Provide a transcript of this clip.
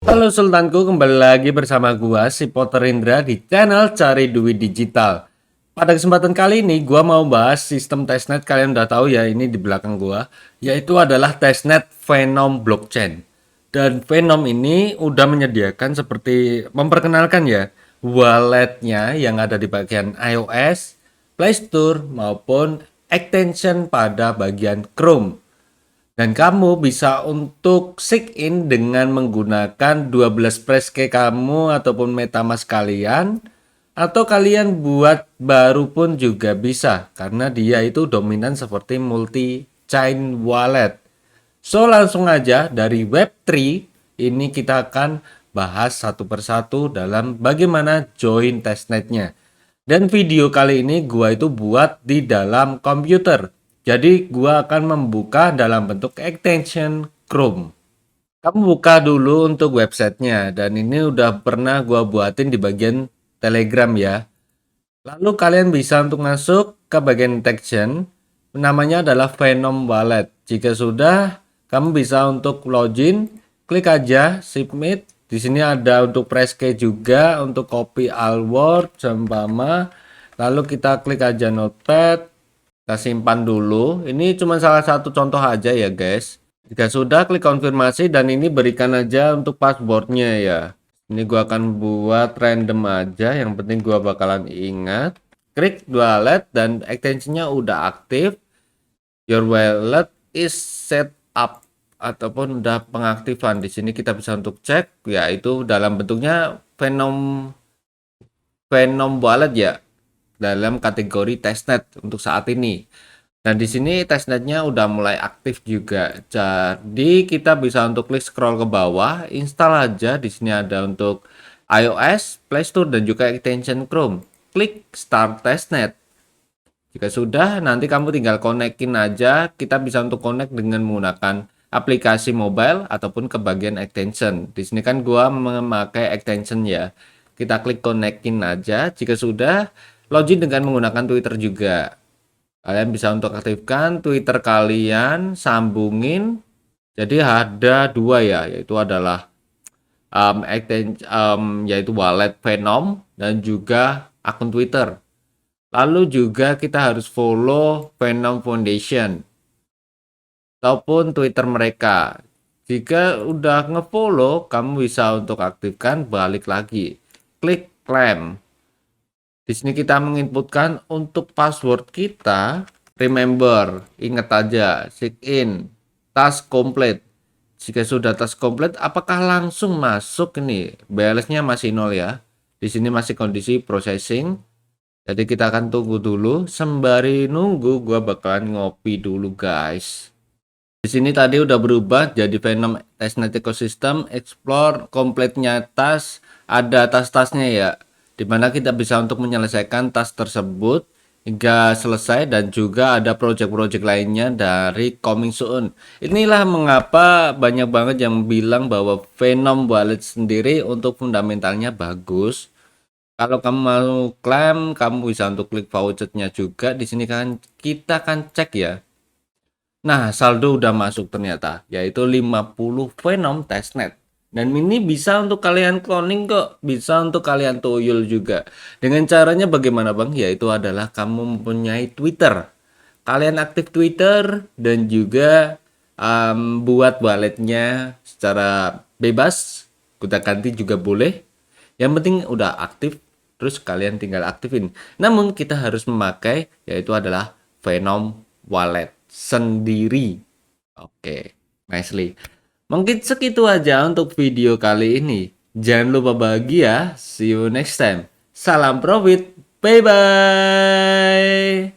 Halo Sultanku, kembali lagi bersama gua si Potter Indra di channel Cari Duit Digital. Pada kesempatan kali ini gua mau bahas sistem testnet. Kalian udah tahu ya, ini di belakang gua, yaitu adalah testnet Phenom blockchain. Dan Phenom ini udah menyediakan seperti memperkenalkan ya walletnya yang ada di bagian iOS, Play Store maupun extension pada bagian Chrome. Dan kamu bisa untuk sign in dengan menggunakan 12 press key kamu ataupun MetaMask kalian, atau kalian buat baru pun juga bisa karena dia itu dominan seperti multi chain wallet. So langsung aja dari Web3 ini kita akan bahas satu persatu dalam bagaimana join testnetnya. Dan video kali ini gua itu buat di dalam komputer. Jadi gua akan membuka dalam bentuk extension Chrome. Kamu buka dulu untuk websitenya dan ini udah pernah gua buatin di bagian Telegram ya. Lalu kalian bisa untuk masuk ke bagian extension, namanya adalah Phenom Wallet. Jika sudah, kamu bisa untuk login, klik aja submit. Di sini ada untuk press key juga untuk copy all word seumpama. Lalu kita klik aja notepad, kita simpan dulu. Ini cuma salah satu contoh aja ya guys. Jika sudah, klik konfirmasi dan ini berikan aja untuk passwordnya ya. Ini gua akan buat random aja, yang penting gua bakalan ingat. Klik wallet dan extensionnya udah aktif. Your wallet is set up ataupun udah pengaktifan. Di sini kita bisa untuk cek, yaitu dalam bentuknya Phenom wallet ya, dalam kategori testnet untuk saat ini. Dan di sini testnetnya udah mulai aktif juga. Jadi kita bisa untuk klik scroll ke bawah, install aja. Di sini ada untuk iOS, Play Store dan juga extension Chrome. Klik Start Testnet. Jika sudah, nanti kamu tinggal konekin aja. Kita bisa untuk connect dengan menggunakan aplikasi mobile ataupun ke bagian extension. Di sini kan gua memakai extension ya. Kita klik konekin aja. Jika sudah, login dengan menggunakan Twitter juga. Kalian bisa untuk aktifkan Twitter kalian, sambungin. Jadi ada dua ya, yaitu adalah yaitu wallet Phenom dan juga akun Twitter. Lalu juga kita harus follow Phenom Foundation ataupun Twitter mereka. Jika udah ngefollow, kamu bisa untuk aktifkan, balik lagi. Klik claim. Di sini kita menginputkan untuk password kita. Remember, ingat aja, sign in, task complete. Jika sudah task complete, apakah langsung masuk ini? Balance-nya masih 0 ya. Di sini masih kondisi processing. Jadi kita akan tunggu dulu. Sembari nunggu, gua bakalan ngopi dulu guys. Di sini tadi udah berubah jadi Phenom Testnet Ecosystem, explore, kompletnya task, ada tas-tasnya ya, dimana kita bisa untuk menyelesaikan tas tersebut hingga selesai, dan juga ada project-project lainnya dari coming soon. Inilah mengapa banyak banget yang bilang bahwa Phenom Wallet sendiri untuk fundamentalnya bagus. Kalau kamu mau klaim, kamu bisa untuk klik vouchernya juga. Di sini kan kita akan cek ya. Nah, saldo udah masuk ternyata, yaitu 50 Phenom testnet. Dan ini bisa untuk kalian cloning kok, bisa untuk kalian tuyul juga. Dengan caranya bagaimana bang? Yaitu adalah kamu mempunyai Twitter. Kalian aktif Twitter dan juga buat walletnya secara bebas. Kita ganti juga boleh. Yang penting udah aktif, terus kalian tinggal aktifin. Namun kita harus memakai yaitu adalah Phenom Wallet sendiri. Oke, nicely. Mungkin segitu aja untuk video kali ini. Jangan lupa bahagia. See you next time. Salam profit. Bye bye.